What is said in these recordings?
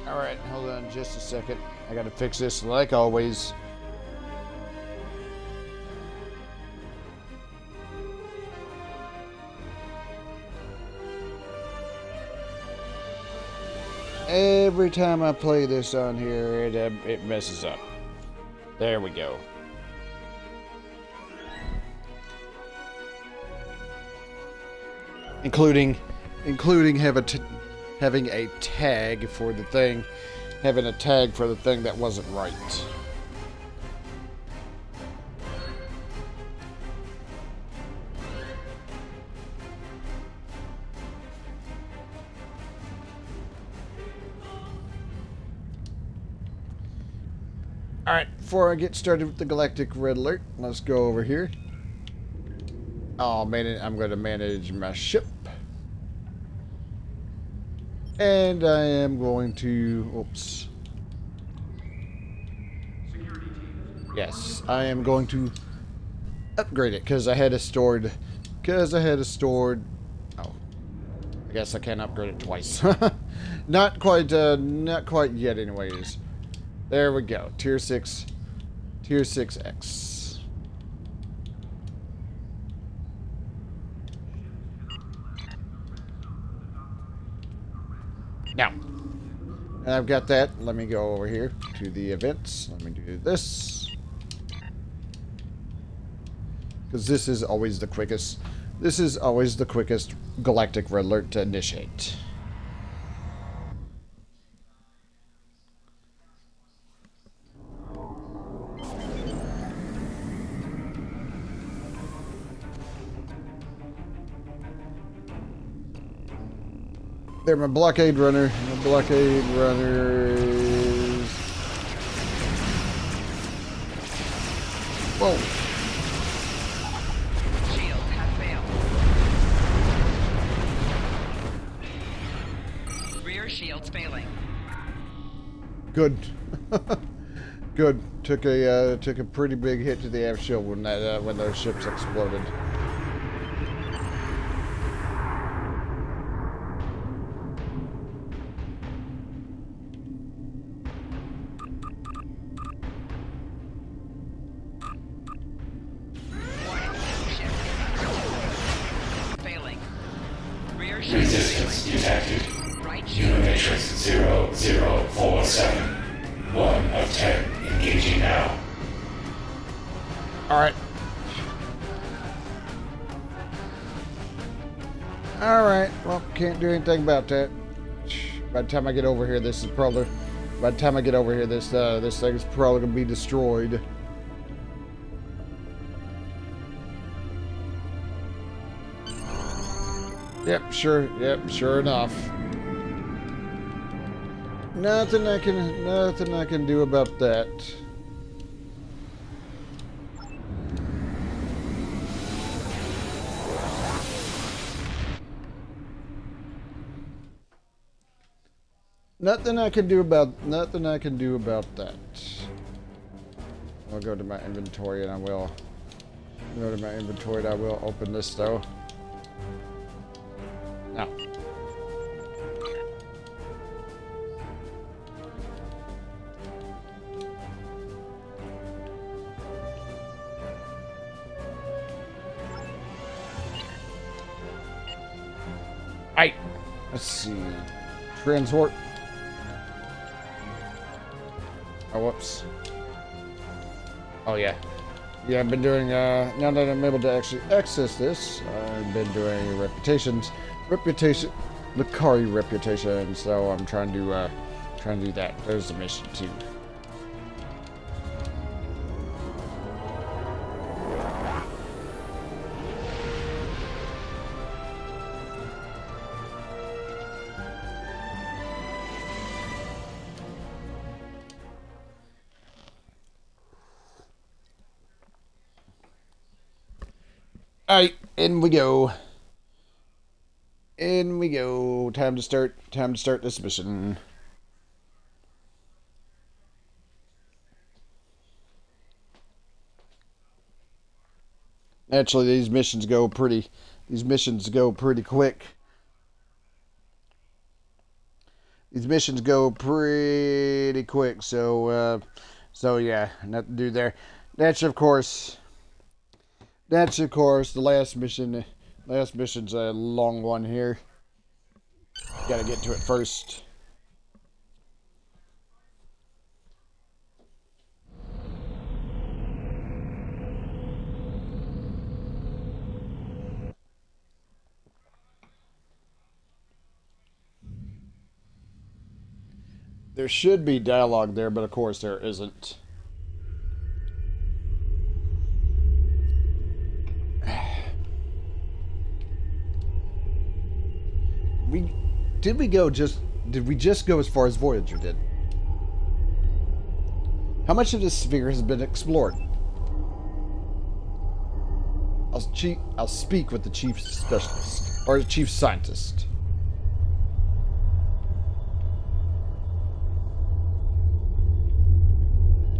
Alright, hold on just a second. I gotta fix this like always. Every time I play this on here, it messes up. There we go. Including having a tag for the thing, having a tag for the thing that wasn't right. Alright, before I get started with the Galactic Red Alert, let's go over here. I'm going to manage my ship. And I am going to... Oops. Yes, I am going to upgrade it because I had a stored... Oh. I guess I can't upgrade it twice. Not quite yet anyways. There we go. Tier 6. Tier 6X. Now, I've got that. Let me go over here to the events. Let me do this. Because this is always the quickest. This is always the quickest Galactic Red Alert to initiate. There, my blockade runner. My blockade runner is... Whoa. Shields have failed. Rear shields failing. Good. Good. Took a pretty big hit to the aft shield when when those ships exploded. Resistance detected. Unimatrix 0047. 1 of 10. Engaging now. Alright. Alright, well, can't do anything about that. By the time I get over here, this thing's probably gonna be destroyed. Yep, sure enough. Nothing I can do about that. Nothing I can do about that. I'll go to my inventory and I will open this though. Now. Alright. Let's see. Transport. Oh, whoops. Oh, yeah. Yeah, I've been doing, now that I'm able to actually access this, I've been doing reputation, Lucari reputation, so I'm trying to do that. There's the mission, too. Alright, in we go. In we go. Time to start this mission. Actually, these missions go pretty quick. These missions go pretty quick, so yeah, nothing to do there. That's of course the last mission. Last mission's a long one here. Gotta get to it first. There should be dialogue there, but of course there isn't. Did we just go as far as Voyager did? How much of this sphere has been explored? I'll speak with the chief specialist or the chief scientist.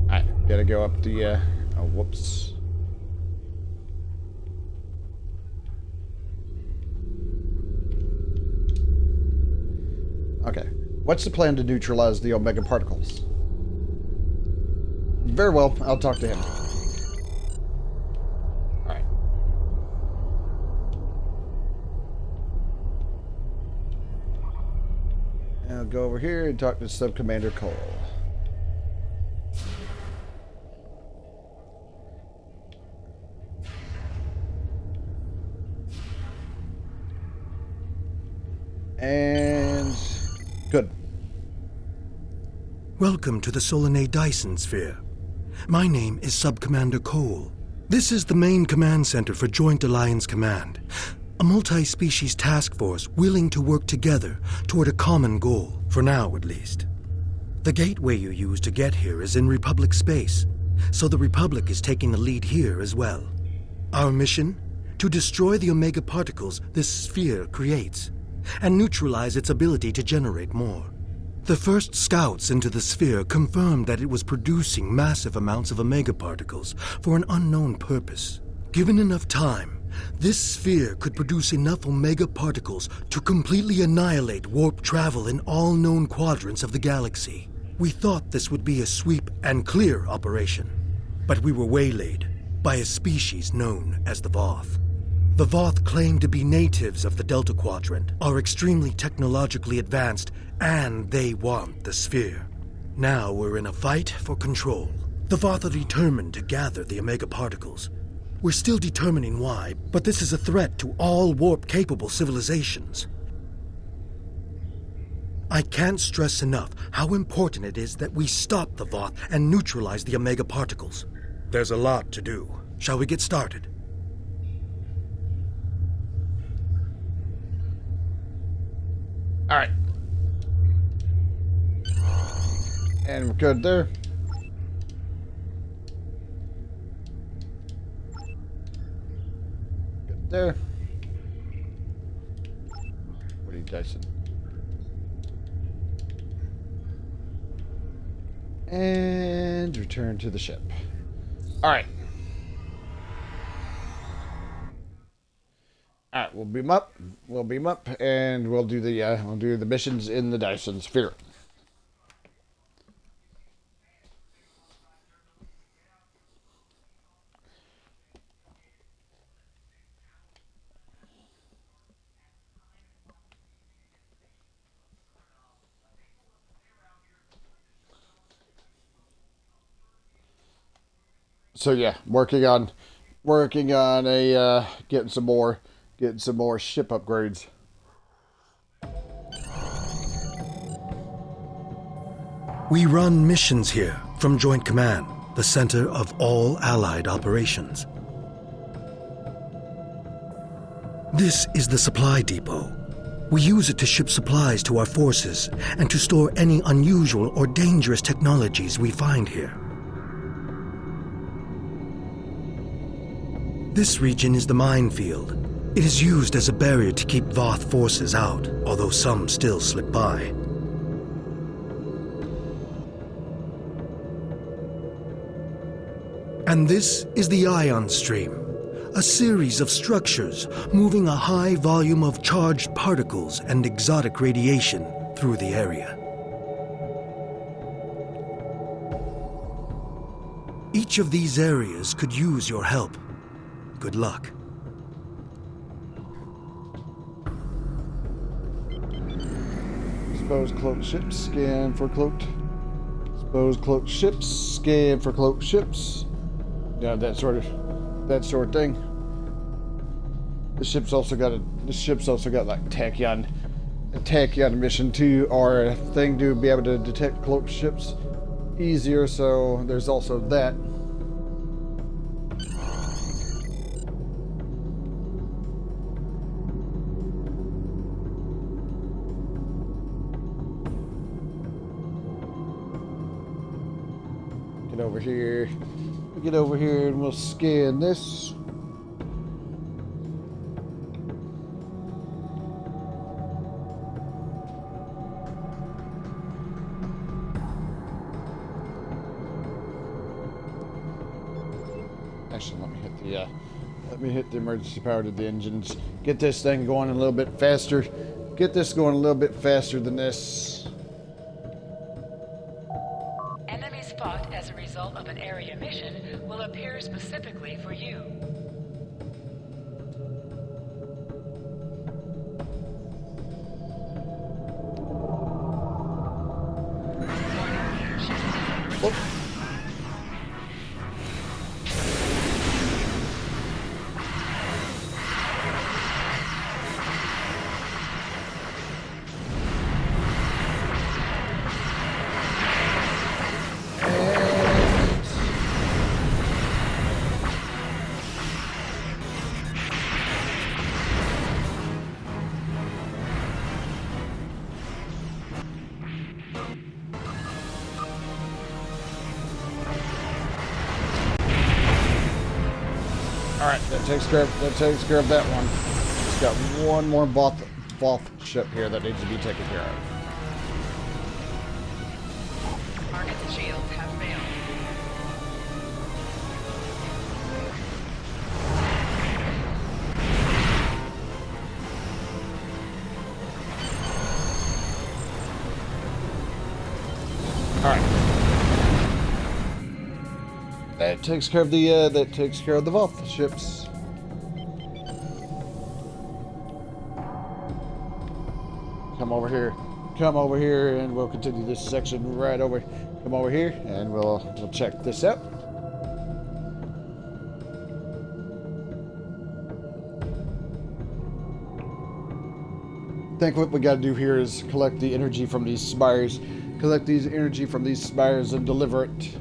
Alright, gotta go up the oh whoops. Okay. What's the plan to neutralize the Omega particles? Very well, I'll talk to him. Alright. I'll go over here and talk to Sub-Commander Cole. And... good. Welcome to the Solanae Dyson Sphere. My name is Sub-Commander Cole. This is the main command center for Joint Alliance Command, a multi-species task force willing to work together toward a common goal, for now at least. The gateway you use to get here is in Republic space, so the Republic is taking the lead here as well. Our mission? To destroy the Omega particles this sphere creates, and neutralize its ability to generate more. The first scouts into the sphere confirmed that it was producing massive amounts of Omega particles for an unknown purpose. Given enough time, this sphere could produce enough Omega particles to completely annihilate warp travel in all known quadrants of the galaxy. We thought this would be a sweep and clear operation, but we were waylaid by a species known as the Voth. The Voth claim to be natives of the Delta Quadrant, are extremely technologically advanced, and they want the sphere. Now we're in a fight for control. The Voth are determined to gather the Omega particles. We're still determining why, but this is a threat to all warp-capable civilizations. I can't stress enough how important it is that we stop the Voth and neutralize the Omega particles. There's a lot to do. Shall we get started? All right. And we're good there. Good there. What are you, Dyson? And return to the ship. All right. All right, we'll beam up. And we'll do the missions in the Dyson Sphere. So yeah, working on a getting some more ship upgrades. We run missions here from Joint Command, the center of all Allied operations. This is the supply depot. We use it to ship supplies to our forces and to store any unusual or dangerous technologies we find here. This region is the minefield. It is used as a barrier to keep Voth forces out, although some still slip by. And this is the ion stream, a series of structures moving a high volume of charged particles and exotic radiation through the area. Each of these areas could use your help. Good luck. Expose cloaked ships, scan for cloaked. Expose cloaked ships, scan for cloaked ships. Yeah, that sort of thing. The ship's also got like a tachyon mission too, or a thing to be able to detect cloaked ships easier, so there's also that. Get over here and we'll scan this. Actually, let me hit the emergency power to the engines. Get this thing going a little bit faster. Get this going a little bit faster than this. Enemies fought as a result of an area mission will appear specifically for you. Oh. Alright, that takes care of that one. Just got one more Voth ship here that needs to be taken care of. Target's shields have failed. Alright. That takes care of the Voth ships. Come over here, and we'll continue this section right over. Come over here, and we'll check this out. I think what we got to do here is collect the energy from these spires, and deliver it.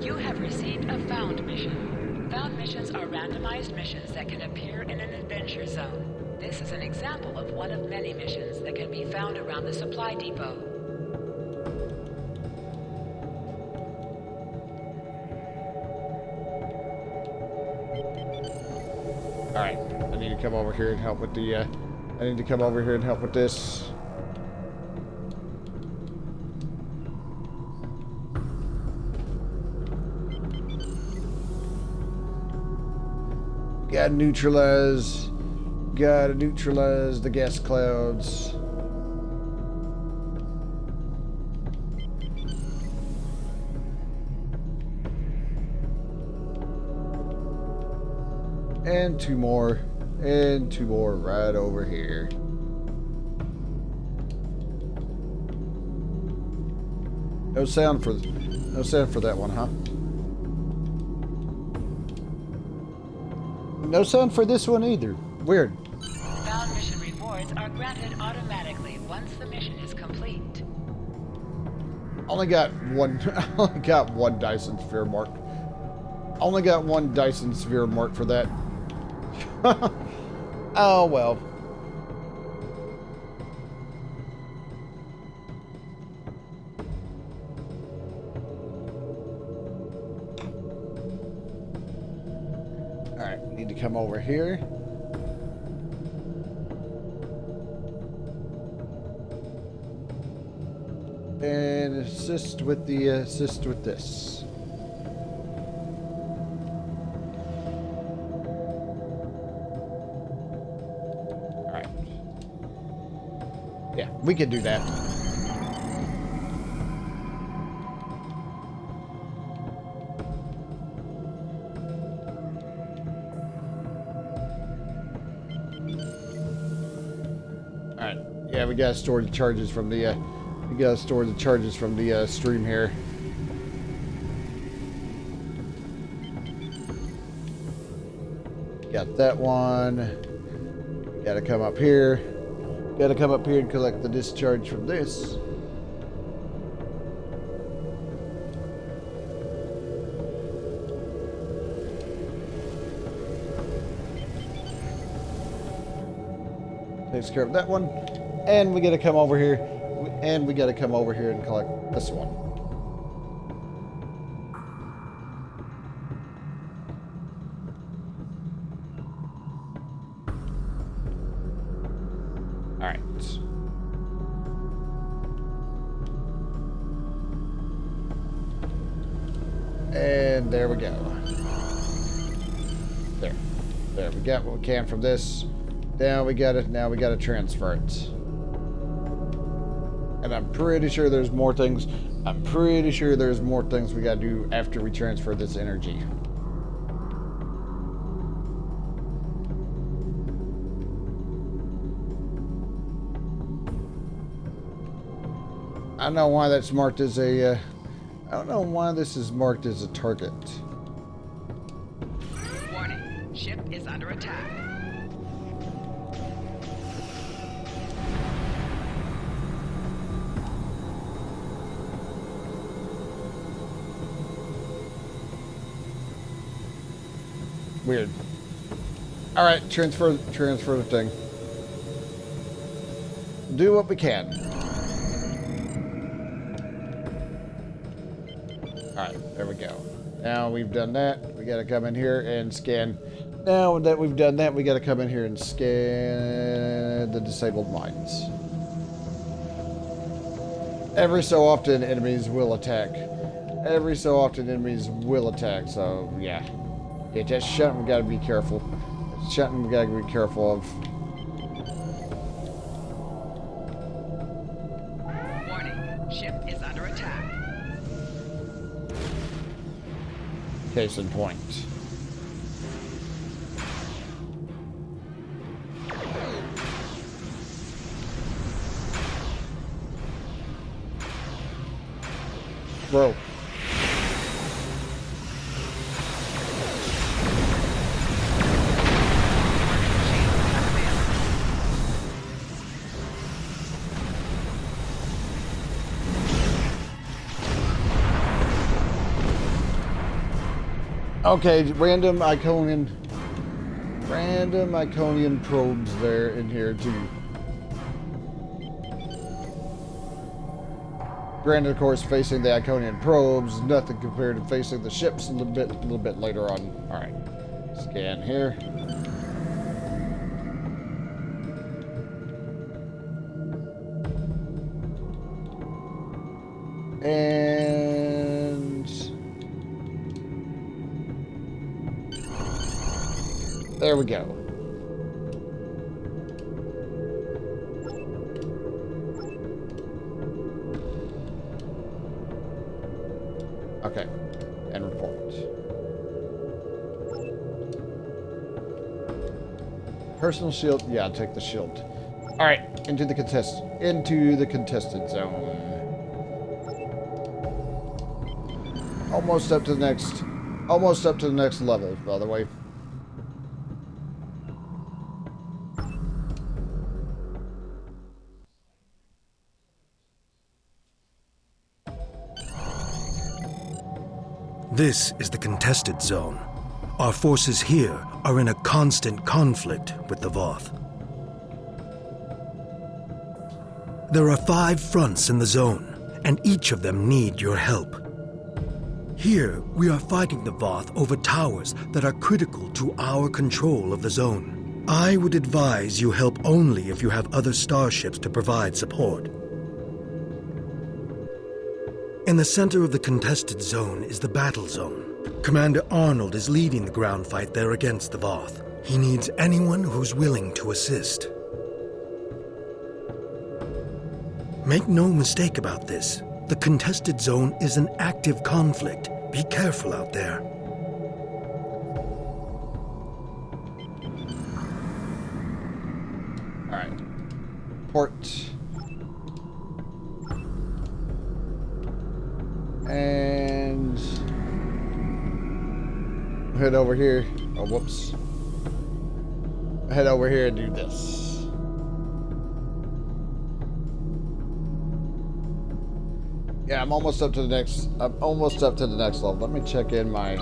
You have received a found mission. Found missions are randomized missions that can appear in an adventure zone. This is an example of one of many missions that can be found around the supply depot. Alright, I need to come over here and help with this. Gotta neutralize the gas clouds. And two more right over here. No sound for that one, huh? No sound for this one either. Weird. Found mission rewards are granted automatically once the mission is complete. Only got one Dyson sphere mark. Only got one Dyson sphere mark for that. Oh well. Alright, we need to come over here. And assist with this. Alright. Yeah, we can do that. Yeah, we gotta store the charges from the stream here. Got that one. Gotta come up here. Gotta come up here and collect the discharge from this. Takes care of that one. And we gotta come over here. And we gotta come over here and collect this one. Alright. And there we go. There we got what we can from this. Now we gotta transfer it. And I'm pretty sure there's more things. I'm pretty sure there's more things we gotta do after we transfer this energy. I don't know why that's marked as a, I don't know why this is marked as a target. Warning, ship is under attack. Weird. Alright, transfer the thing. Do what we can. Alright, there we go. Now we've done that. We gotta come in here and scan. Now that we've done that, we gotta come in here and scan the disabled mines. Every so often, enemies will attack. Every so often, enemies will attack, so yeah. Yeah, that's something we gotta be careful. That's something we gotta be careful of. Warning, ship is under attack. Case in point. Bro. Okay, random Iconian probes there in here too. Granted, of course, facing the Iconian probes, nothing compared to facing the ships a little bit later on. All right, scan here. And there we go. Okay, and report. Personal shield. Yeah, I'll take the shield. All right, into the contested zone. Almost up to the next level, by the way. This is the contested zone. Our forces here are in a constant conflict with the Voth. There are 5 fronts in the zone, and each of them need your help. Here, we are fighting the Voth over towers that are critical to our control of the zone. I would advise you help only if you have other starships to provide support. In the center of the contested zone is the battle zone. Commander Arnold is leading the ground fight there against the Voth. He needs anyone who's willing to assist. Make no mistake about this. The contested zone is an active conflict. Be careful out there. All right. port. And head over here. Oh, whoops. Head over here and do this. Yeah, I'm almost up to the next. I'm almost up to the next level. Let me check my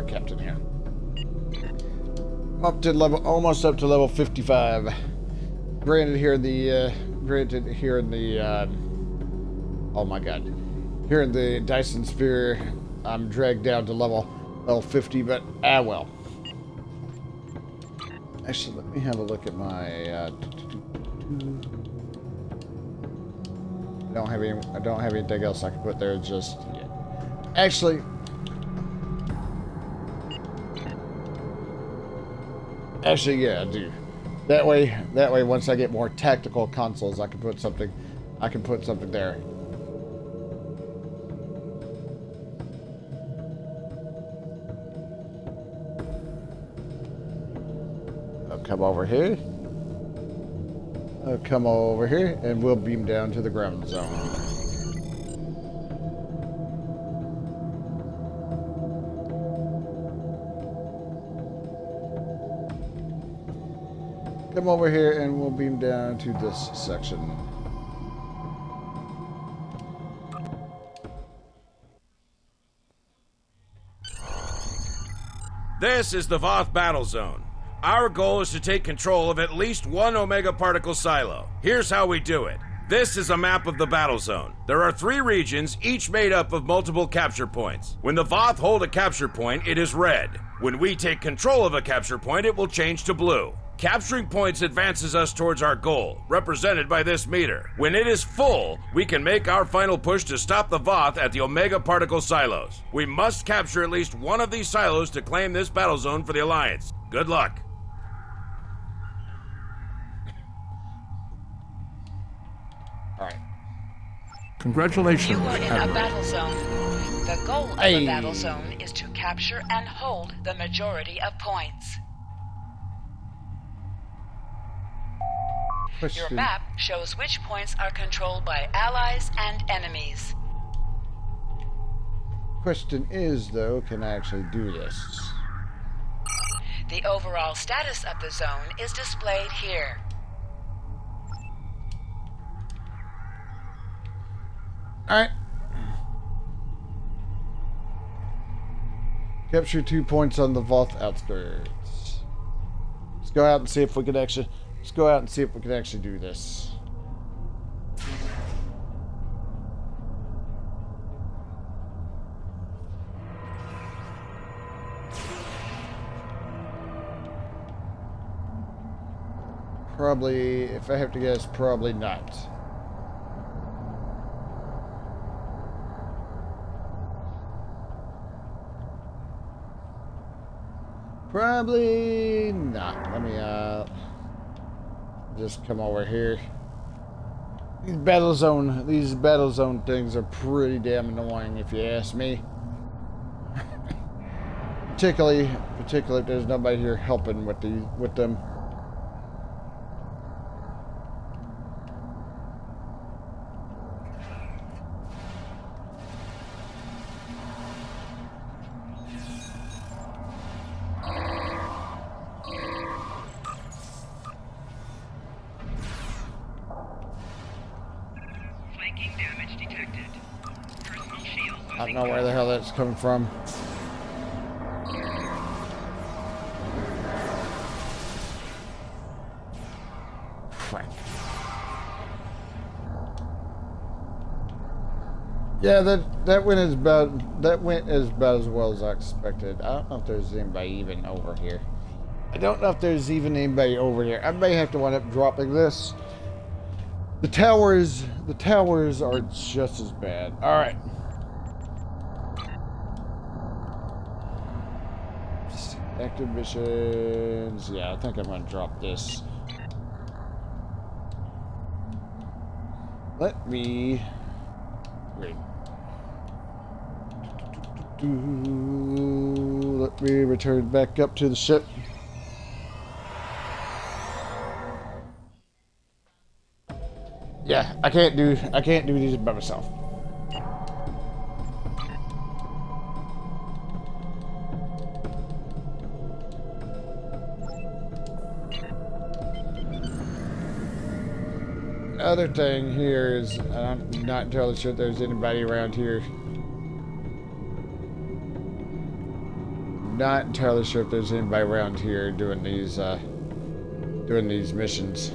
captain here. Up to level, almost up to level 55. Granted here in the, oh my god. Here in the Dyson Sphere, I'm dragged down to level 50, but well. Actually, let me have a look at my, I don't have anything else I can put there just yet. Actually, yeah, I do. That way, once I get more tactical consoles, I can put something there. I'll come over here. I'll come over here, and we'll beam down to the ground zone. Come over here and we'll beam down to this section. This is the Voth battle zone. Our goal is to take control of at least one Omega particle silo. Here's how we do it. This is a map of the battle zone. There are 3 regions, each made up of multiple capture points. When the Voth hold a capture point, it is red. When we take control of a capture point, it will change to blue. Capturing points advances us towards our goal, represented by this meter. When it is full, we can make our final push to stop the Voth at the Omega particle silos. We must capture at least one of these silos to claim this battle zone for the Alliance. Good luck. Alright. Congratulations. You are in a Admiral. battle zone. The goal of the battle zone is to capture and hold the majority of points. Your Question. map shows which points are controlled by allies and enemies. Question is, though, can I actually do this? The overall status of the zone is displayed here. Alright. Capture 2 points on the Voth outskirts. Let's go out and see if we can actually... Let's go out and see if we can actually do this. Probably, if I have to guess, probably not. Probably not. Let me, just come over here. These battle zone things are pretty damn annoying, if you ask me. particularly if there's nobody here helping with them. I don't know where the hell that's coming from. Frank. Yeah, that went about as well as I expected. I don't know if there's anybody even over here. I may have to wind up dropping this. The towers are just as bad. All right. Active missions. Yeah, I think I'm gonna drop this. Let me wait. Let me return back up to the ship. I can't do these by myself. Other thing here is I'm not entirely sure if there's anybody around here. Not entirely sure if there's anybody around here doing these missions.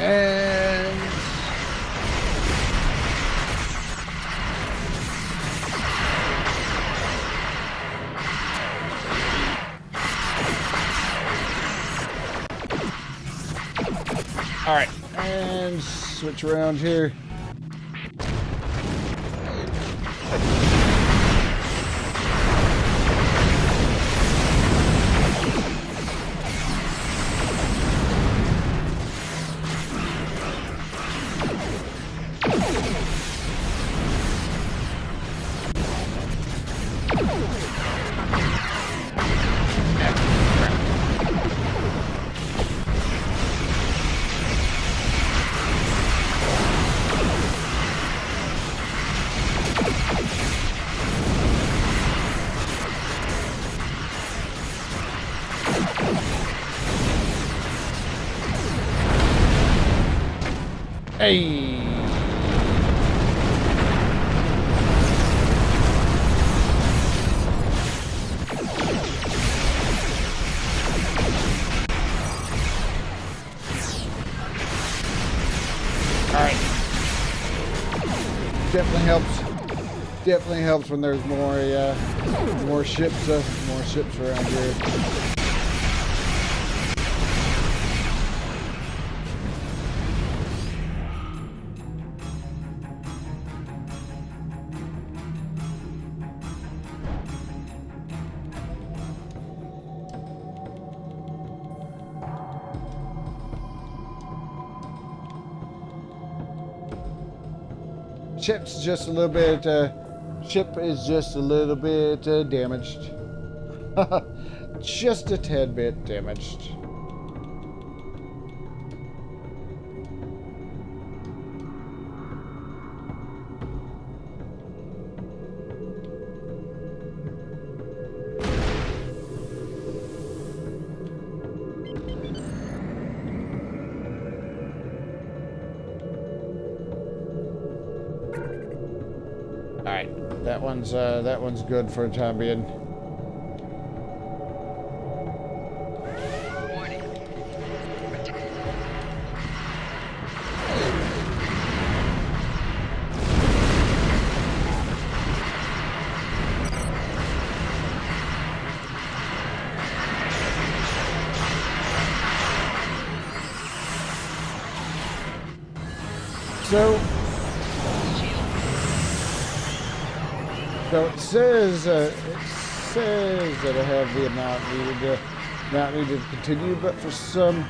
And all right, and switch around here. Hey. All right. Definitely helps when there's more ships around here. Ship is just a little bit damaged. Just a tad bit damaged. Alright, that one's good for the time being. So it says that I have the amount needed to continue, but for some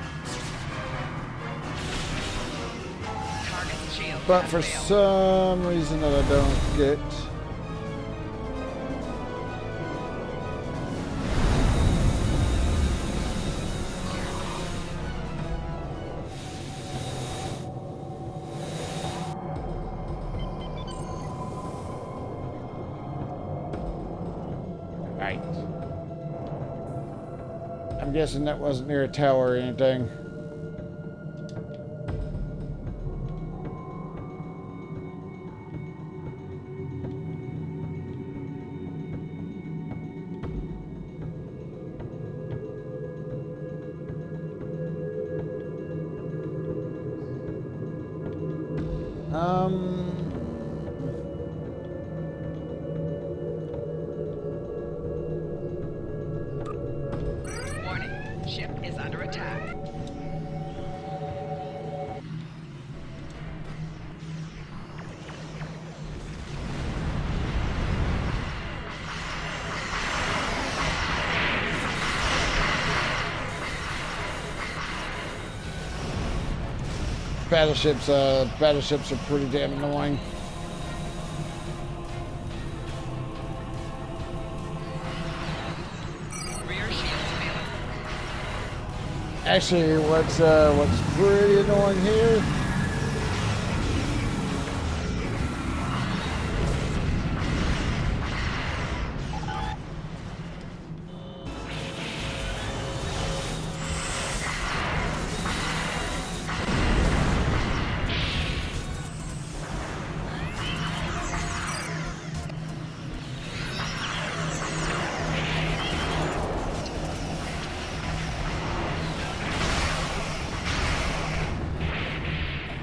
reason that I don't get. Right. I'm guessing that wasn't near a tower or anything. battleships are pretty damn annoying. Rear shields failing. Actually, what's pretty annoying here?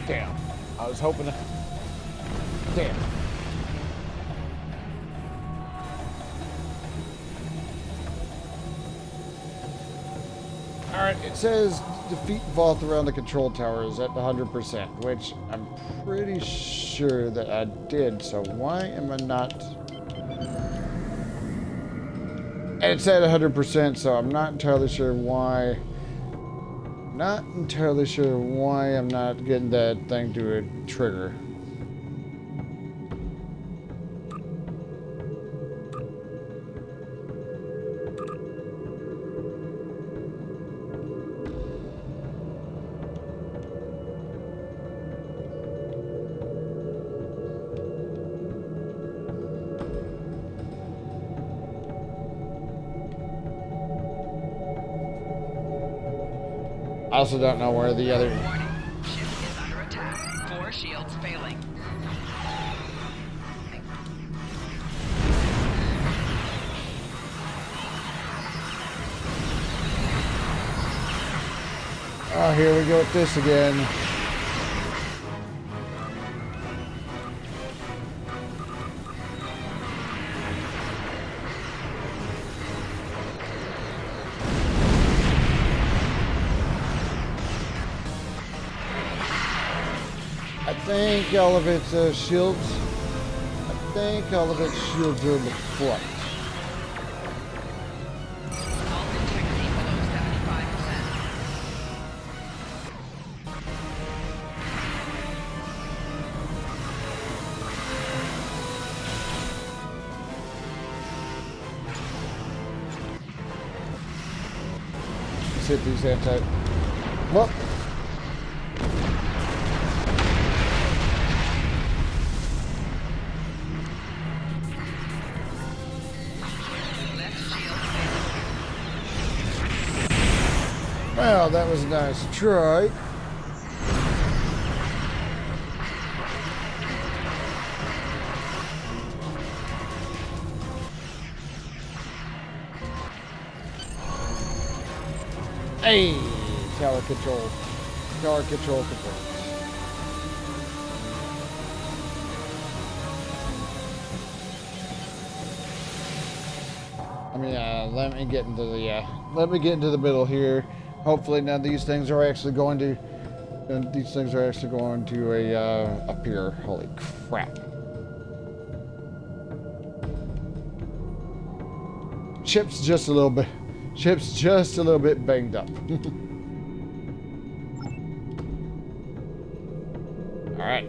Damn. I was hoping to... Damn. Alright, it says defeat Voth around the control towers at 100%, which I'm pretty sure that I did, so why am I not... And it's at 100%, so I'm not entirely sure why... Not entirely sure why I'm not getting that thing to a trigger. I also don't know where the other... Warning. Ship is under attack. 4 shields failing. Oh, here we go with this again. I think all of its shields. I think all of its shields are in the front. All integrity below 75%. Let's hit these anti... Well... Well, that was a nice try. Hey, tower control. Tower control complete. I mean, let me get into the middle here. Hopefully none of these things are actually going to appear. Holy crap. Ship's just a little bit banged up. All right.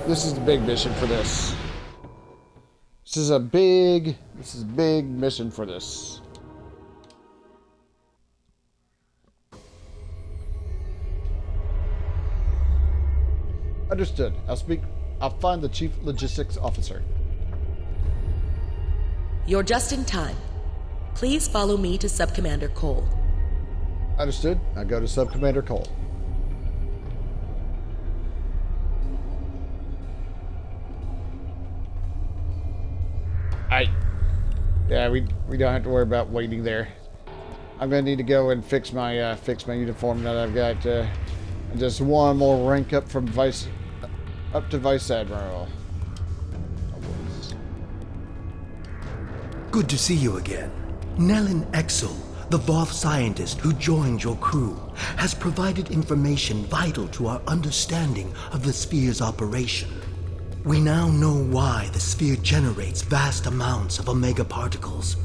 This is the big mission for this. This is a big mission for this. Understood. I'll find the chief logistics officer. You're just in time. Please follow me to Sub-Commander Cole. Understood. I go to Sub-Commander Cole. Yeah, we don't have to worry about waiting there. I'm gonna need to go and fix my uniform that I've got. Just one more rank up from Vice Admiral. Good to see you again. Nellin Exel, the Voth scientist who joined your crew, has provided information vital to our understanding of the sphere's operation. We now know why the sphere generates vast amounts of omega particles.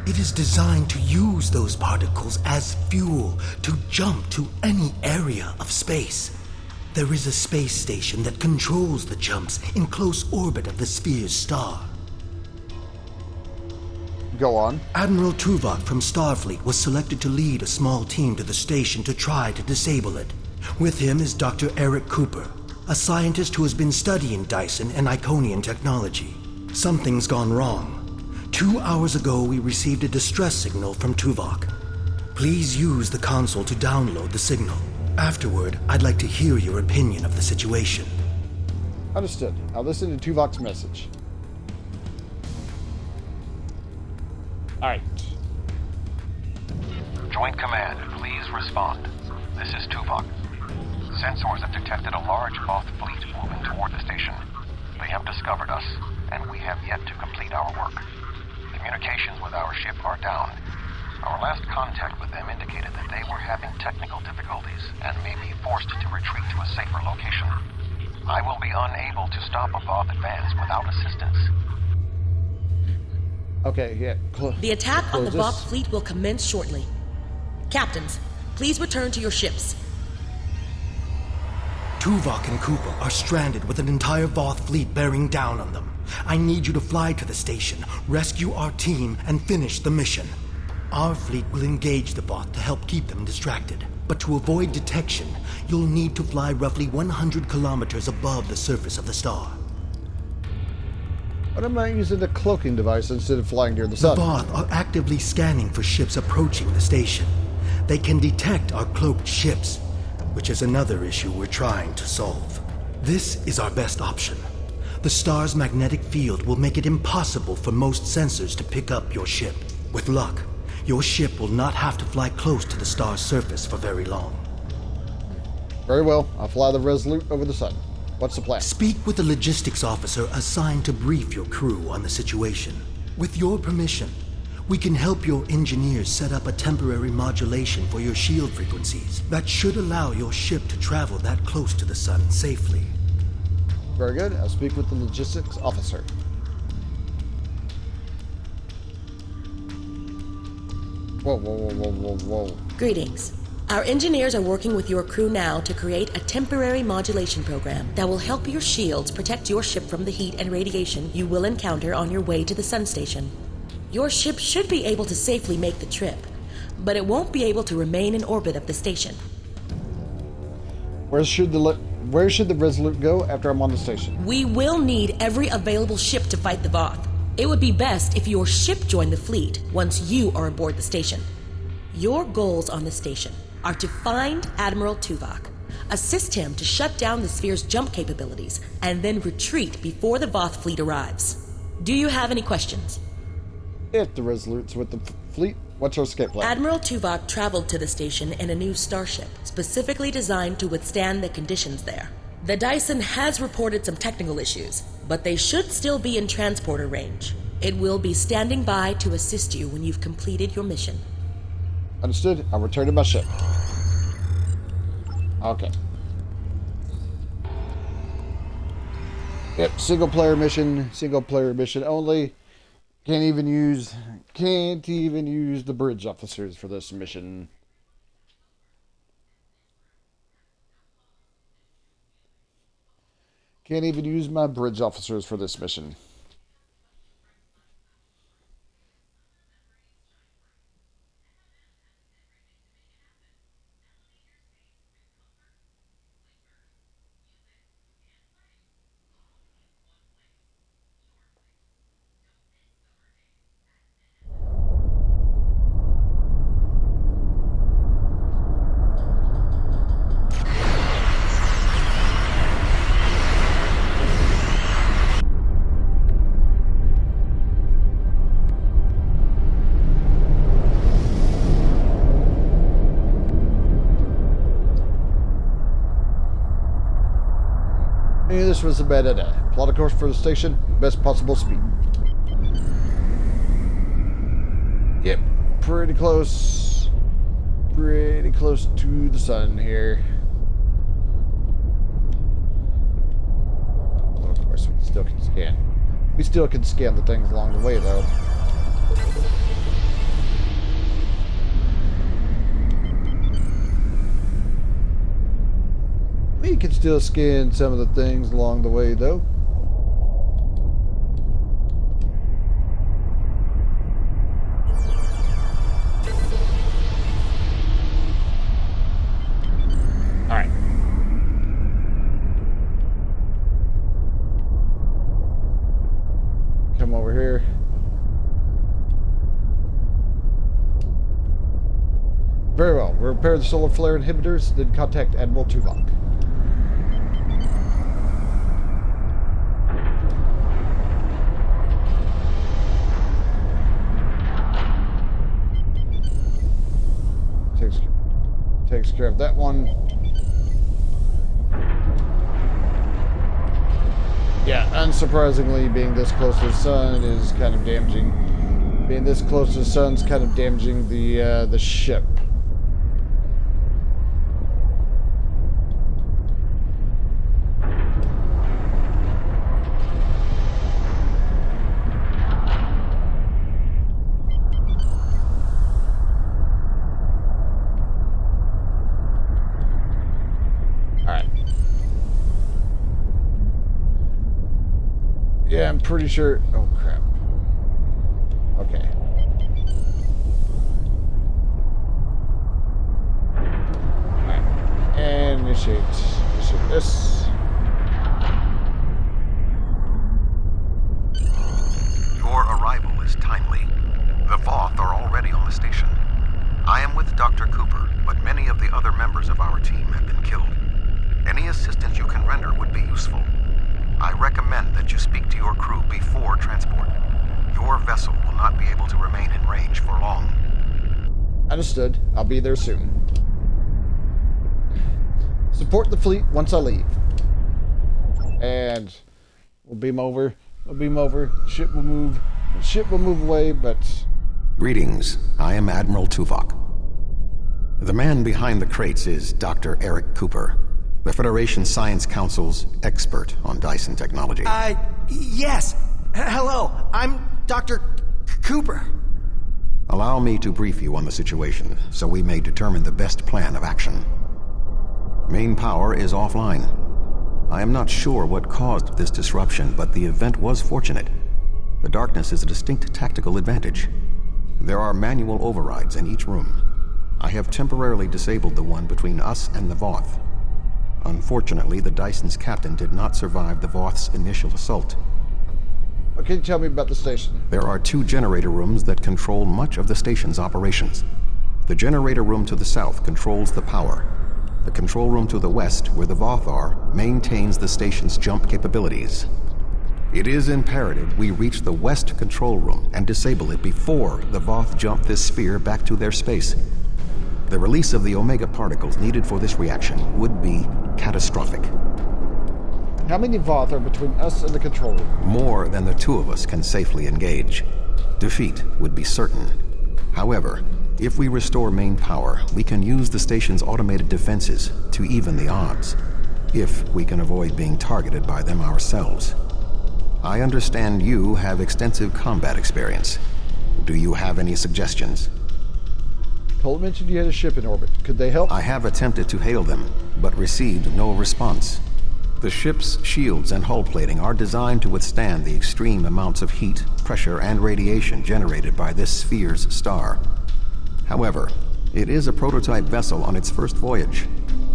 It is designed to use those particles as fuel to jump to any area of space. There is a space station that controls the jumps in close orbit of the sphere's star. Go on. Admiral Tuvok from Starfleet was selected to lead a small team to the station to try to disable it. With him is Dr. Eric Cooper, a scientist who has been studying Dyson and Iconian technology. Something's gone wrong. 2 hours ago, we received a distress signal from Tuvok. Please use the console to download the signal. Afterward, I'd like to hear your opinion of the situation. Understood. I'll listen to Tuvok's message. Alright. Joint Command, please respond. This is Tuvok. Sensors have detected a large Voth fleet moving toward the station. They have discovered us, and we have yet to complete our work. Communications with our ship are down. Our last contact with them indicated that they were having technical difficulties and may be forced to retreat to a safer location. I will be unable to stop a Voth advance without assistance. Okay, yeah. The attack on the Close Voth this. fleet will commence shortly. Captains, please return to your ships. Tuvok and Cooper are stranded with an entire Voth fleet bearing down on them. I need you to fly to the station, rescue our team, and finish the mission. Our fleet will engage the Voth to help keep them distracted. But to avoid detection, you'll need to fly roughly 100 kilometers above the surface of the star. What am I using the cloaking device instead of flying near the The sun? Voth are actively scanning for ships approaching the station. They can detect our cloaked ships, which is another issue we're trying to solve. This is our best option. The star's magnetic field will make it impossible for most sensors to pick up your ship. With luck, your ship will not have to fly close to the star's surface for very long. Very well. I'll fly the Resolute over the sun. What's the plan? Speak with the logistics officer assigned to brief your crew on the situation. With your permission, we can help your engineers set up a temporary modulation for your shield frequencies that should allow your ship to travel that close to the sun safely. Very good. I'll speak with the logistics officer. Whoa, whoa, whoa, whoa, whoa, whoa. Greetings. Our engineers are working with your crew now to create a temporary modulation program that will help your shields protect your ship from the heat and radiation you will encounter on your way to the sun station. Your ship should be able to safely make the trip, but it won't be able to remain in orbit of the station. Where should the Resolute go after I'm on the station? We will need every available ship to fight the Voth. It would be best if your ship joined the fleet once you are aboard the station. Your goals on the station are to find Admiral Tuvok, assist him to shut down the sphere's jump capabilities, and then retreat before the Voth fleet arrives. Do you have any questions? If the Resolute's with the fleet, what's our escape plan? Admiral Tuvok traveled to the station in a new starship, specifically designed to withstand the conditions there. The Dyson has reported some technical issues, but they should still be in transporter range. It will be standing by to assist you when you've completed your mission. Understood. I'll return to my ship. Okay. Yep, single player mission only. Can't even use the bridge officers for this mission. Can't even use my bridge officers for this mission. This was a bad idea. Plot a course for the station, best possible speed. Yep, pretty close. Pretty close to the sun here. Well, of course, we still can scan. We still can scan the things along the way, though. We can still scan some of the things along the way, though. Alright. Come over here. Very well. We'll repair the solar flare inhibitors, then contact Admiral Tuvok. Takes care of that one. Yeah, unsurprisingly, being this close to the sun is kind of damaging. Being this close to the sun's kind of damaging the ship. Yeah, I'm pretty sure. Oh, crap. Okay. Alright. And initiate this. Your arrival is timely. The Voth are already on the station. I am with Dr. Cooper, but many of the other members of our team have been killed. Any assistance you can render would be useful. I recommend that you speak to your crew before transport. Your vessel will not be able to remain in range for long. Understood. I'll be there soon. Support the fleet once I leave. And we'll beam over. We'll beam over. Ship will move. The ship will move away, but... Greetings. I am Admiral Tuvok. The man behind the crates is Dr. Eric Cooper, the Federation Science Council's expert on Dyson technology. Yes. Hello, I'm Dr. Cooper. Allow me to brief you on the situation, so we may determine the best plan of action. Main power is offline. I am not sure what caused this disruption, but the event was fortunate. The darkness is a distinct tactical advantage. There are manual overrides in each room. I have temporarily disabled the one between us and the Voth. Unfortunately, the Dyson's captain did not survive the Voth's initial assault. What can you tell me about the station? There are 2 generator rooms that control much of the station's operations. The generator room to the south controls the power. The control room to the west, where the Voth are, maintains the station's jump capabilities. It is imperative we reach the west control room and disable it before the Voth jump this sphere back to their space. The release of the Omega particles needed for this reaction would be catastrophic. How many Voth are between us and the control room? More than the 2 of us can safely engage. Defeat would be certain. However, if we restore main power, we can use the station's automated defenses to even the odds, if we can avoid being targeted by them ourselves. I understand you have extensive combat experience. Do you have any suggestions? Cole mentioned you had a ship in orbit. Could they help? I have attempted to hail them, but received no response. The ship's shields and hull plating are designed to withstand the extreme amounts of heat, pressure, and radiation generated by this sphere's star. However, it is a prototype vessel on its first voyage.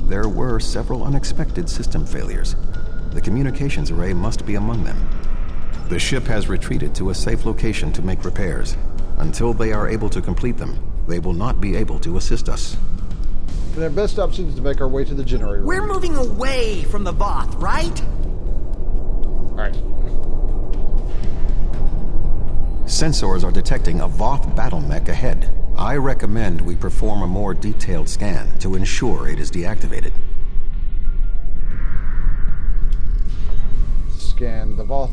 There were several unexpected system failures. The communications array must be among them. The ship has retreated to a safe location to make repairs. Until they are able to complete them, they will not be able to assist us. And our best option is to make our way to the generator room. We're moving away from the Voth, right? Alright. Sensors are detecting a Voth battle mech ahead. I recommend we perform a more detailed scan to ensure it is deactivated. Scan the Voth.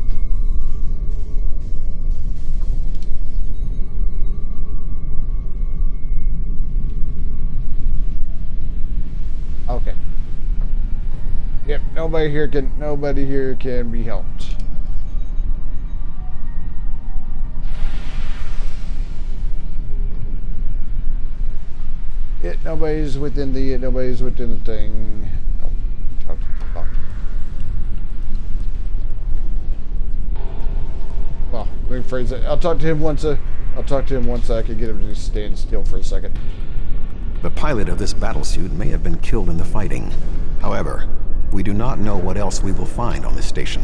Yep, nobody here can be helped. Nobody's within the thing. Oh, talk to the doctor. Well, rephrase it. I'll talk to him once I can get him to stand still for a second. The pilot of this battlesuit may have been killed in the fighting. However, we do not know what else we will find on this station.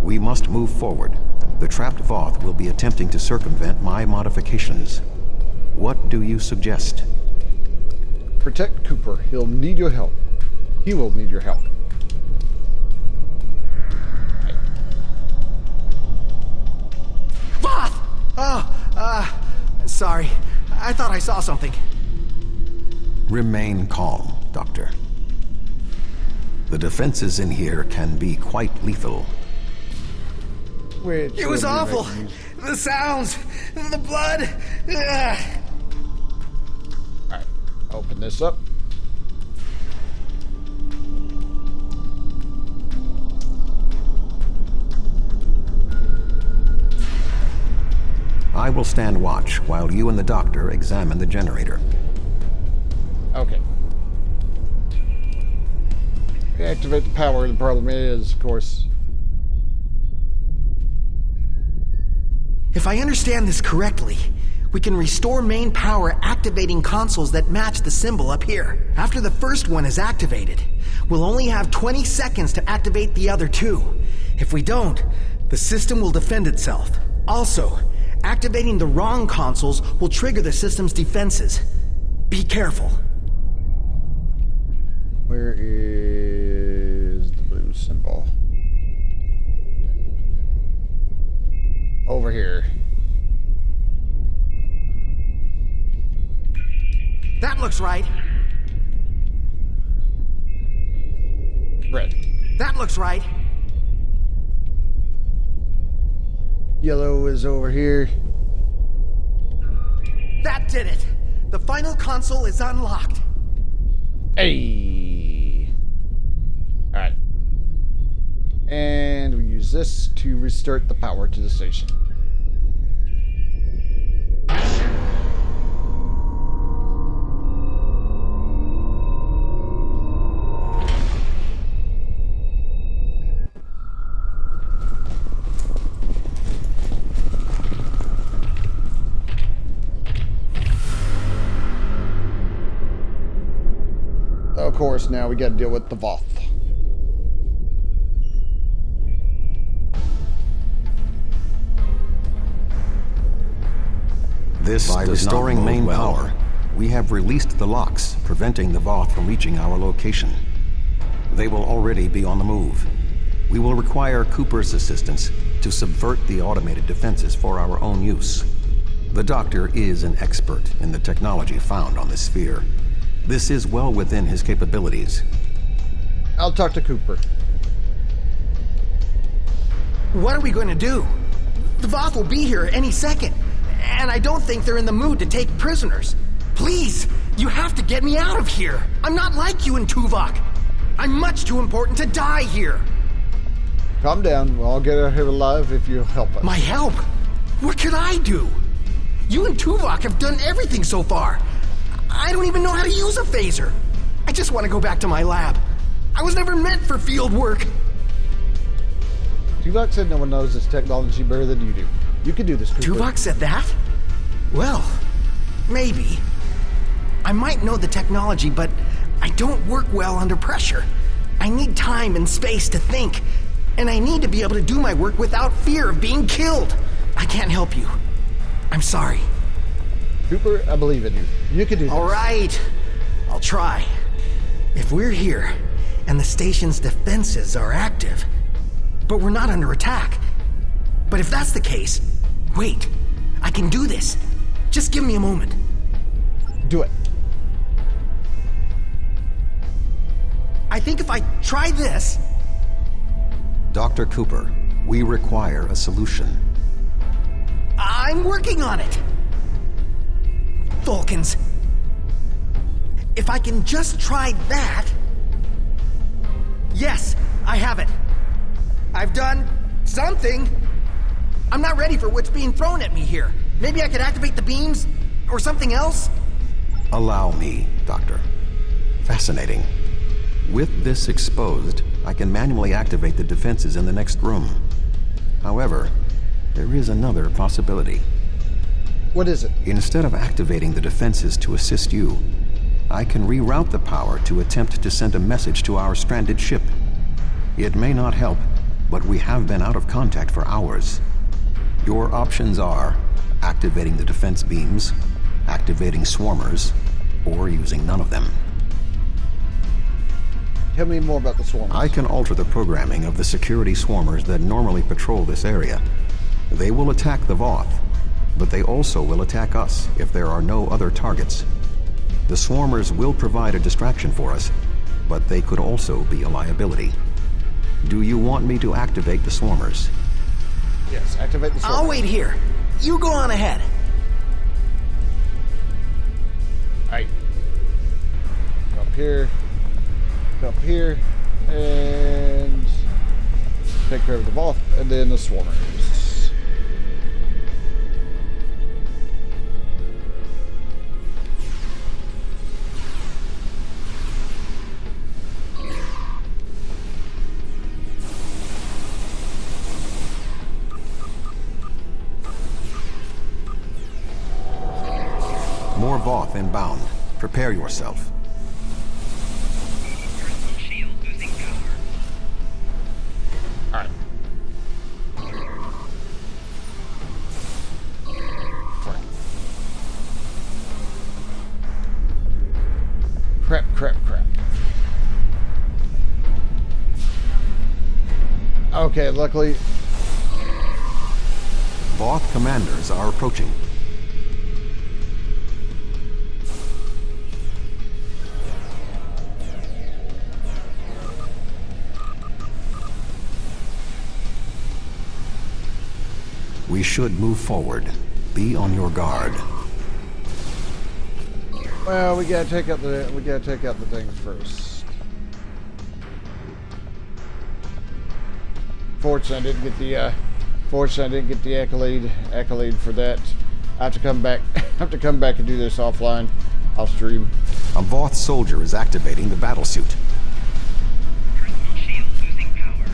We must move forward. The trapped Voth will be attempting to circumvent my modifications. What do you suggest? Protect Cooper. He'll need your help. He will need your help. Voth! Oh, sorry. I thought I saw something. Remain calm, Doctor. The defenses in here can be quite lethal. It was awful. The sounds, the blood. Alright, open this up. I will stand watch while you and the doctor examine the generator. Okay. Activate the power. The problem is, of course... If I understand this correctly, we can restore main power activating consoles that match the symbol up here. After the first one is activated, we'll only have 20 seconds to activate the other two. If we don't, the system will defend itself. Also, activating the wrong consoles will trigger the system's defenses. Be careful. Where is the blue symbol? Over here. That looks right. Red. That looks right. Yellow is over here. That did it. The final console is unlocked. Hey. Alright. And we use this to restart the power to the station. Of course, now we gotta deal with the Voth. By restoring main power, we have released the locks, preventing the Voth from reaching our location. They will already be on the move. We will require Cooper's assistance to subvert the automated defenses for our own use. The Doctor is an expert in the technology found on this sphere. This is well within his capabilities. I'll talk to Cooper. What are we going to do? The Voth will be here any second. And I don't think they're in the mood to take prisoners. Please, you have to get me out of here. I'm not like you and Tuvok. I'm much too important to die here. Calm down. We'll all get out of here alive if you help us. My help? What could I do? You and Tuvok have done everything so far. I don't even know how to use a phaser. I just want to go back to my lab. I was never meant for field work. Tuvok said no one knows this technology better than you do. You can do this, Cooper. Tuvok said that? Well, maybe. I might know the technology, but I don't work well under pressure. I need time and space to think, and I need to be able to do my work without fear of being killed. I can't help you. I'm sorry. Cooper, I believe in you. You can do this. All right. I'll try. If we're here, and the station's defenses are active, but we're not under attack. But if that's the case, wait. I can do this. Just give me a moment. Do it. I think if I try this... Dr. Cooper, we require a solution. I'm working on it. Vulcans. If I can just try that... Yes, I have it. I've done something. I'm not ready for what's being thrown at me here. Maybe I could activate the beams or something else? Allow me, Doctor. Fascinating. With this exposed, I can manually activate the defenses in the next room. However, there is another possibility. What is it? Instead of activating the defenses to assist you, I can reroute the power to attempt to send a message to our stranded ship. It may not help, but we have been out of contact for hours. Your options are activating the defense beams, activating swarmers, or using none of them. Tell me more about the swarmers. I can alter the programming of the security swarmers that normally patrol this area. They will attack the Voth, but they also will attack us if there are no other targets. The swarmers will provide a distraction for us, but they could also be a liability. Do you want me to activate the swarmers? Yes, activate the swarmers. I'll wait here. You go on ahead. Alright. Go up here. Go up here. And take care of the Voth and then the swarmers. More Voth inbound. Prepare yourself. Shield losing power. Alright. Crap. Okay, luckily. Voth commanders are approaching. We should move forward. Be on your guard. Well, we gotta take out the things first. Fortunately, I didn't get the accolade for that. I have to come back. And do this offline. I'll stream. A Voth soldier is activating the battlesuit. Personal shield losing power.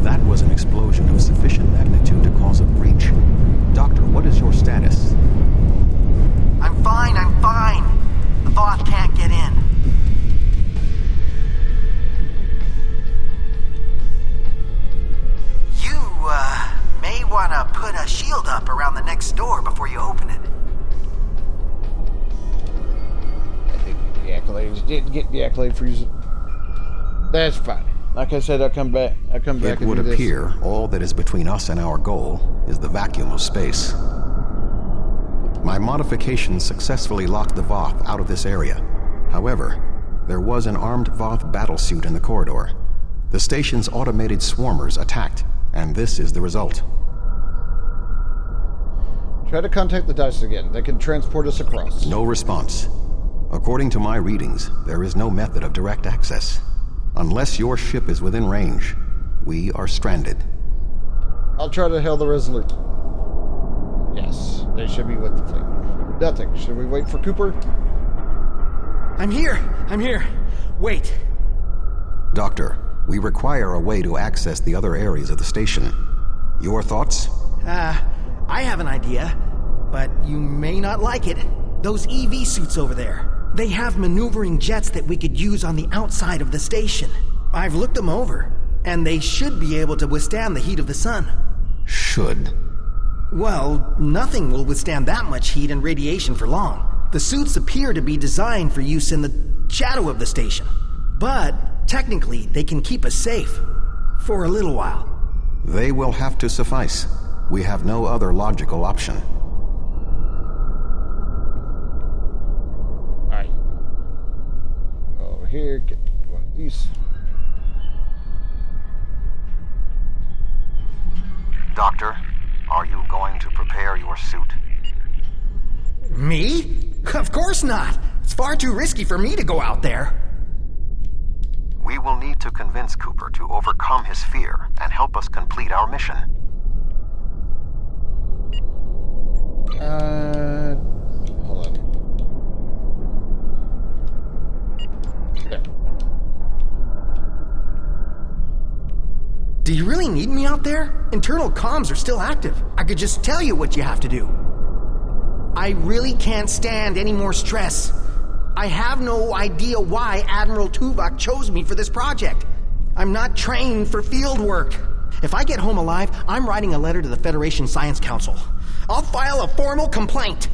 That was an explosion of sufficient magnitude to cause a breach. Doctor, what is your status? I'm fine. The Voth can't get in. You, may want to put a shield up around the next door before you open it. I think the accolades didn't get the accolade for using. That's fine. Like I said, I'll come back. It and would do this. appear all that is between us and our goal is the vacuum of space. My modifications successfully locked the Voth out of this area. However, there was an armed Voth battlesuit in the corridor. The station's automated swarmers attacked, and this is the result. Try to contact the dice again. They can transport us across. No response. According to my readings, there is no method of direct access. Unless your ship is within range, we are stranded. I'll try to hail the Resolute. Yes, they should be with the fleet. Nothing. Should we wait for Cooper? I'm here. Wait. Doctor, we require a way to access the other areas of the station. Your thoughts? I have an idea, but you may not like it. Those EV suits over there. They have maneuvering jets that we could use on the outside of the station. I've looked them over, and they should be able to withstand the heat of the sun. Should. Well, nothing will withstand that much heat and radiation for long. The suits appear to be designed for use in the shadow of the station. But, technically, they can keep us safe. For a little while. They will have to suffice. We have no other logical option. Alright. Over here, get one of these. suit. Me? Of course not. It's far too risky for me to go out there. We will need to convince Cooper to overcome his fear and help us complete our mission. Hold on. There. Do you really need me out there? Internal comms are still active. I could just tell you what you have to do. I really can't stand any more stress. I have no idea why Admiral Tuvok chose me for this project. I'm not trained for field work. If I get home alive, I'm writing a letter to the Federation Science Council. I'll file a formal complaint.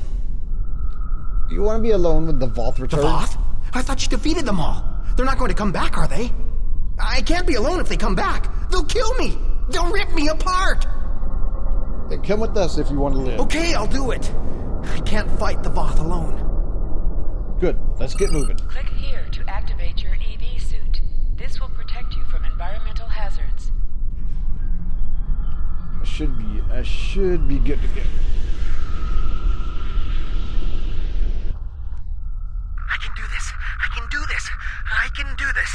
You want to be alone with the Voth The returns? Voth? I thought you defeated them all. They're not going to come back, are they? I can't be alone if they come back. They'll kill me. They'll rip me apart. Then come with us if you want to live. Okay, I'll do it. I can't fight the Voth alone. Good. Let's get moving. Click here to activate your EV suit. This will protect you from environmental hazards. I should be good to go. I can do this. I can do this. I can do this.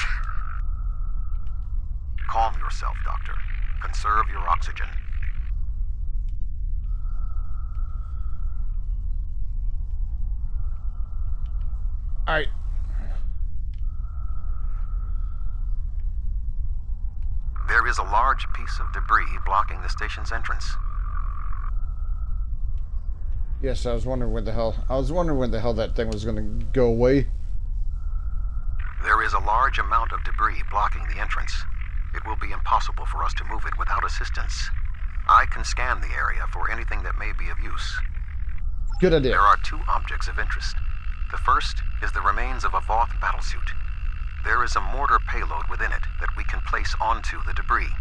Calm yourself, Doctor. Conserve your oxygen. All right. There is a large piece of debris blocking the station's entrance. Yes, I was wondering when the hell that thing was going to go away. There is a large amount of debris blocking the entrance. It will be impossible for us to move it without assistance. I can scan the area for anything that may be of use. Good idea. There are two objects of interest. The first is the remains of a Voth battlesuit. There is a mortar payload within it that we can place onto the debris.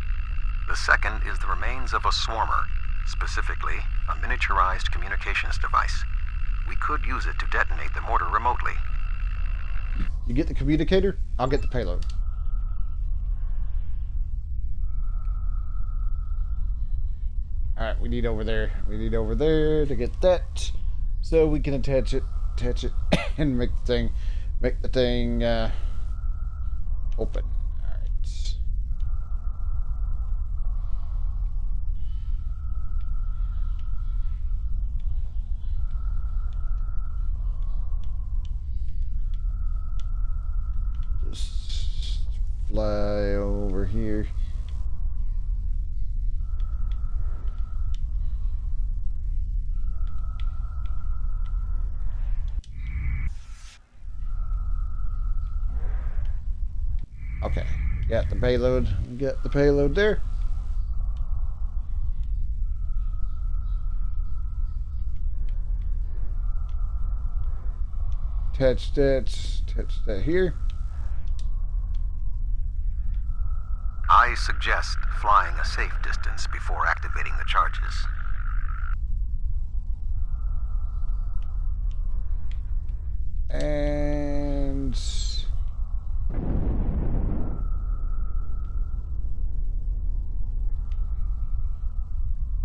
The second is the remains of a swarmer, specifically a miniaturized communications device. We could use it to detonate the mortar remotely. You get the communicator, I'll get the payload. Alright, we need over there. We need over there to get that. So we can attach it, and make the thing open. Alright. Just fly over here. Okay, got the payload. Got the payload there. Attach that here. I suggest flying a safe distance before activating the charges. And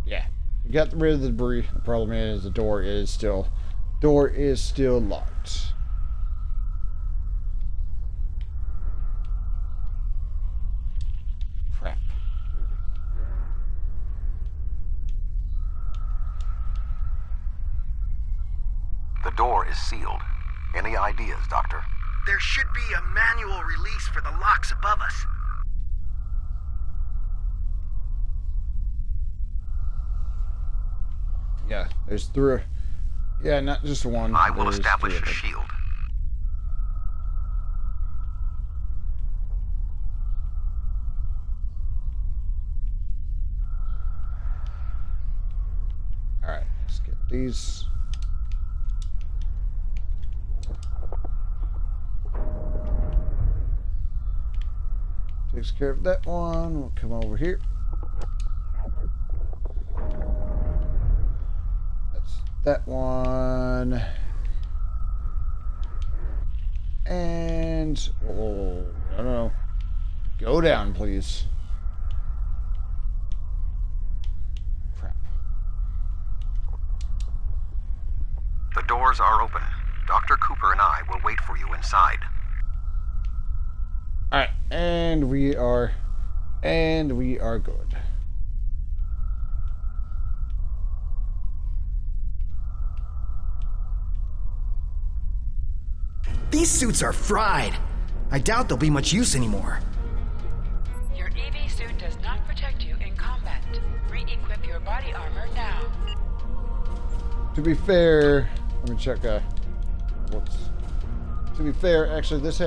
yeah, we got rid of the debris. The problem is the door is still locked. Crap. The door is sealed. Any ideas, Doctor? There should be a manual release for the locks above us. Yeah, there's three. Yeah, not just one. I will there's establish three of a them. shield. Alright, let's get these. Takes care of that one. We'll come over here. That's that one. And oh, I don't know. Go down, please. Crap. doors are open. Dr. Cooper and I will wait for you inside. Alright, and we are good. These suits are fried. I doubt they'll be much use anymore. Your EV suit does not protect you in combat. Re-equip your body armor now. To be fair, let me check. Whoops. To be fair, actually, this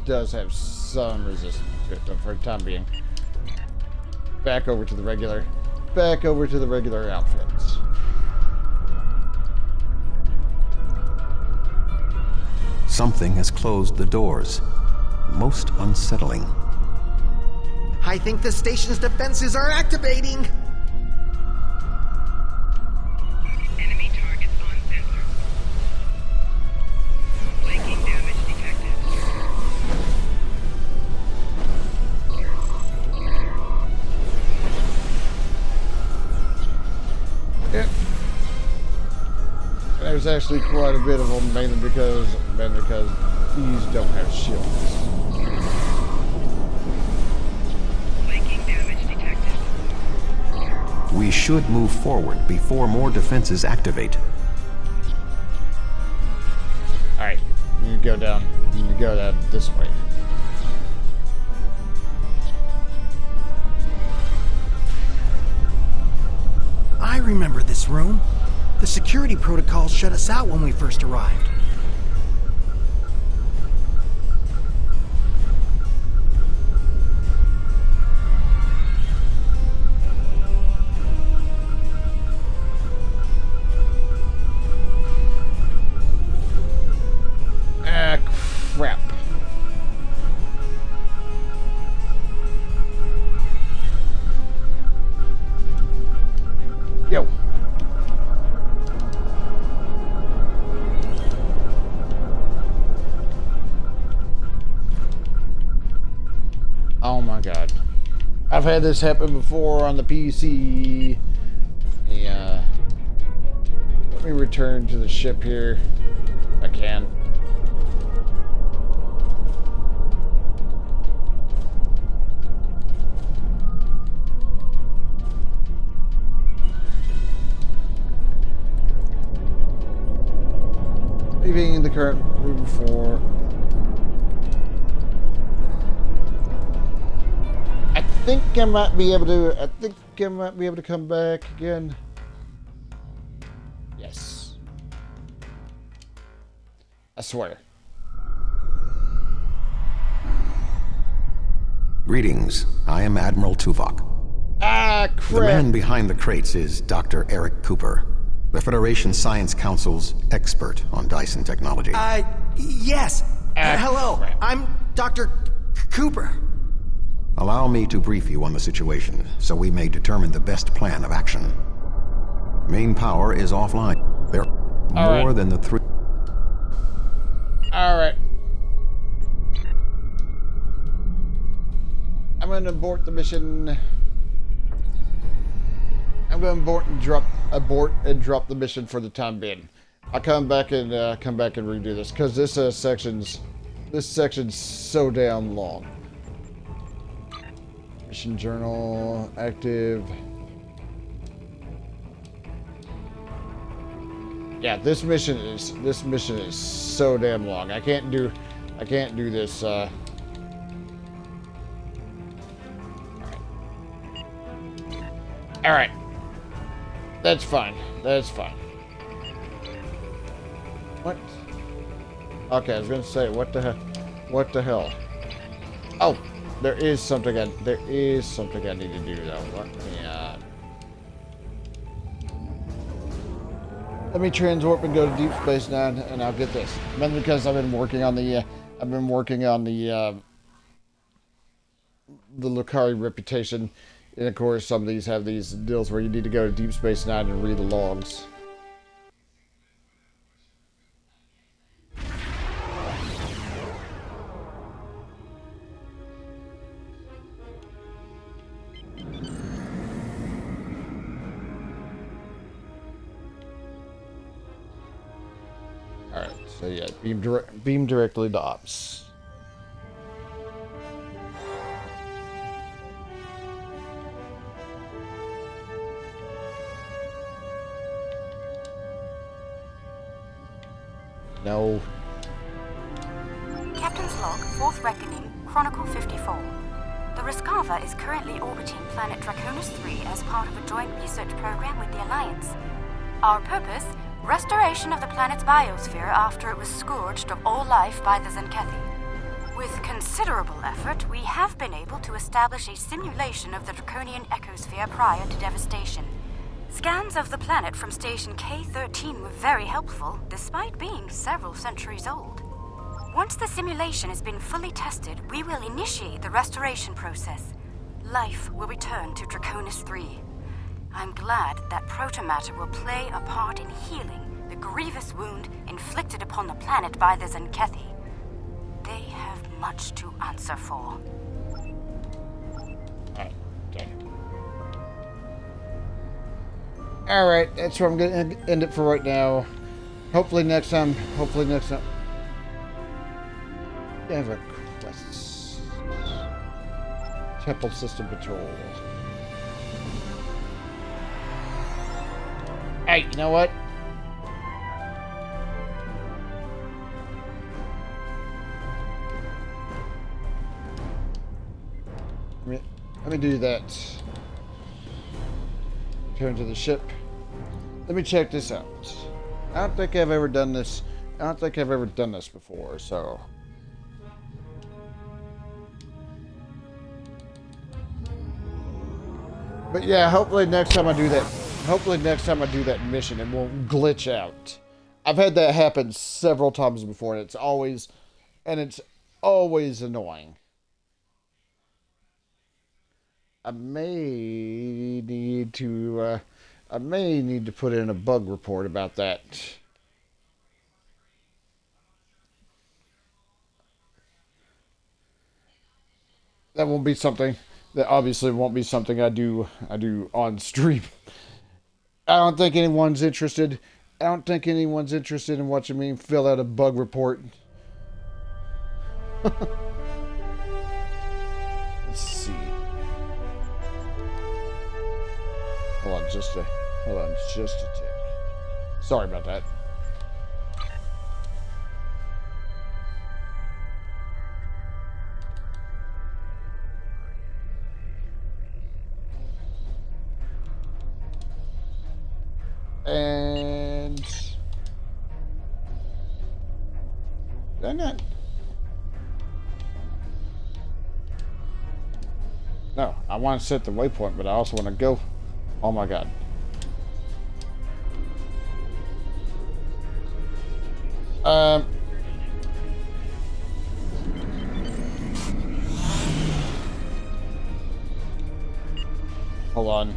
does have some resistance to it, but for the time being. Back over to the regular outfits. Something has closed the doors. Most unsettling. I think the station's defenses are activating. Enemy targets on sensor. Flanking damage detected. Yep. There's actually quite a bit of them, mainly because these don't have shields. Flanking damage detected. We should move forward before more defenses activate. Alright, you go down this way. I remember this room. The security protocols shut us out when we first arrived. Ah, crap. Yo. Oh my god. I've had this happen before on the PC. Yeah. Let me return to the ship here. If I can. Leaving the current room for... I think I might be able to come back again. Yes. I swear. Greetings. I am Admiral Tuvok. Ah, crap. The man behind the crates is Dr. Eric Cooper, the Federation Science Council's expert on Dyson technology. Yes. Hello. Crap. I'm Dr. Cooper. Allow me to brief you on the situation, so we may determine the best plan of action. Main power is offline. There are more than the three... Alright. I'm gonna abort the mission. I'm gonna abort and drop the mission for the time being. I'll come back and redo this, because this section's so damn long. Mission journal active. Yeah, this mission is so damn long. I can't do this. All right. That's fine. That's fine. What? Okay, I was gonna say, what the hell? What the hell? Oh, there is something I need to do though. Let me transwarp and go to Deep Space Nine, and I'll get this. Mainly because I've been working on the Lucari reputation, and of course some of these have these deals where you need to go to Deep Space Nine and read the logs. So yeah, beam directly to ops. No. Captain's log, 4th Reckoning, Chronicle 54. The Rescava is currently orbiting planet Draconis 3 as part of a joint research program with the Alliance. Our purpose? Restoration of the planet's biosphere after it was scourged of all life by the Zenkethi. With considerable effort, we have been able to establish a simulation of the Draconian ecosphere prior to devastation. Scans of the planet from Station K-13 were very helpful, despite being several centuries old. Once the simulation has been fully tested, we will initiate the restoration process. Life will return to Draconis 3. I'm glad that protomatter will play a part in healing the grievous wound inflicted upon the planet by the Zenkethi. They have much to answer for. Alright, that's where I'm going to end it for right now. Hopefully next time. I have a quest. Temple System Patrol. Hey, you know what? Let me do that. Return to the ship. Let me check this out. I don't think I've ever done this. Before, so. But yeah, hopefully next time I do that mission, it won't glitch out. I've had that happen several times before, and it's always annoying. I may need to put in a bug report about that. That won't be something. That obviously won't be something I do on stream. I don't think anyone's interested in watching me fill out a bug report. Let's see. Hold on just a tick. Sorry about that. And did I not? No, I want to set the waypoint, but I also want to go. Oh my god. Hold on.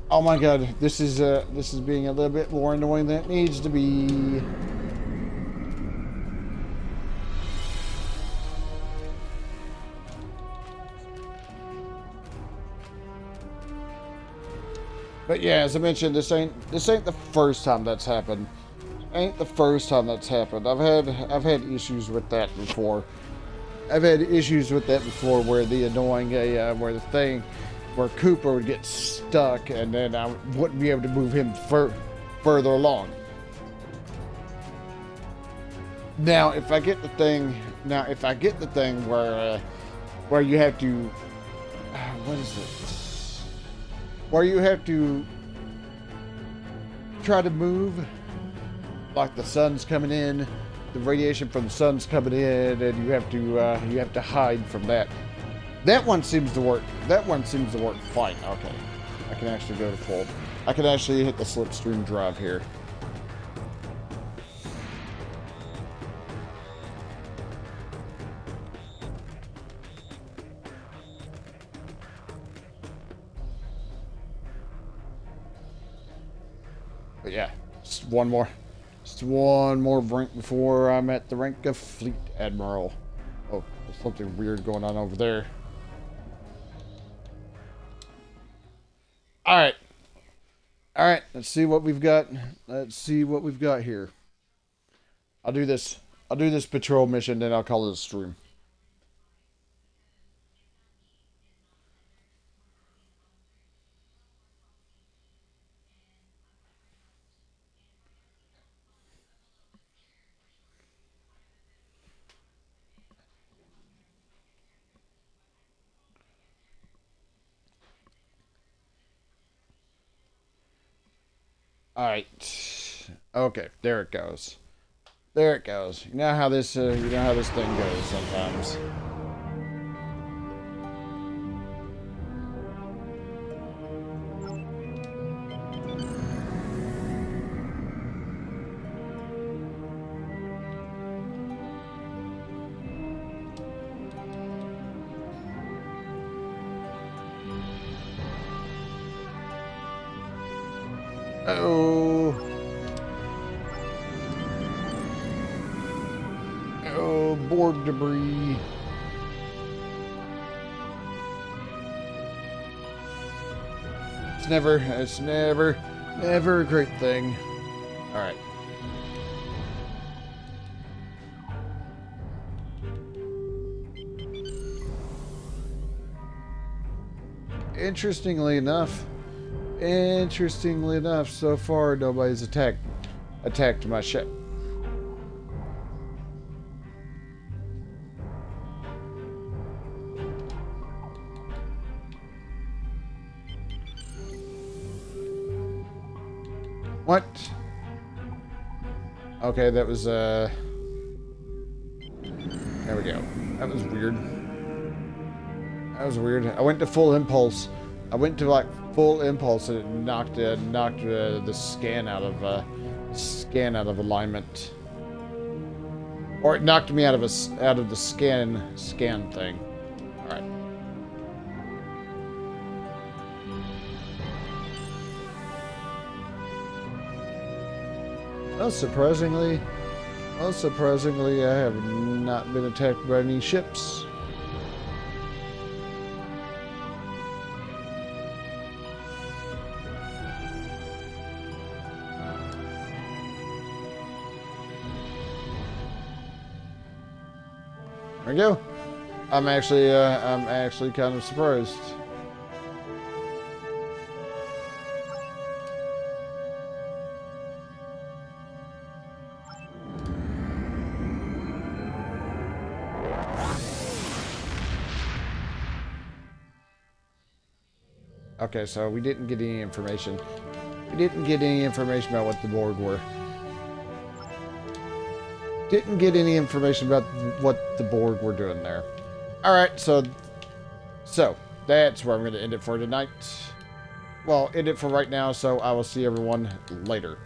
Oh my god, this is being a little bit more annoying than it needs to be. But yeah, as I mentioned, this ain't the first time that's happened. I've had issues with that before. Where Cooper would get stuck, and then I wouldn't be able to move him further along. Now, if I get the thing where you have to, what is it? Where you have to try to move, like the sun's coming in, the radiation from the sun's coming in, and you have to hide from that. That one seems to work. Fine. Okay. I can actually go to full. I can actually hit the slipstream drive here. But yeah, just one more Just one more rank before I'm at the rank of Fleet Admiral. Oh, there's something weird going on over there. Alright. Alright, let's see what we've got. Let's see what we've got here. I'll do this patrol mission, then I'll call it a stream. Alright. Okay, there it goes. There it goes. You know how this thing goes sometimes. Oh. Oh, Borg debris. It's never a great thing. Alright. Interestingly enough, so far nobody's attacked my ship. What? Okay, that was there we go. That was weird. I went to full impulse. I went to like full impulse and it knocked the scan out of alignment, or it knocked me out of the scan thing. All right. Well, surprisingly, I have not been attacked by any ships. There we go. I'm actually kind of surprised. Okay, so we didn't get any information. We didn't get any information about what the Borg were. Didn't get any information about what the Borg were doing there. Alright, so that's where I'm going to end it for tonight. Well, end it for right now, so I will see everyone later.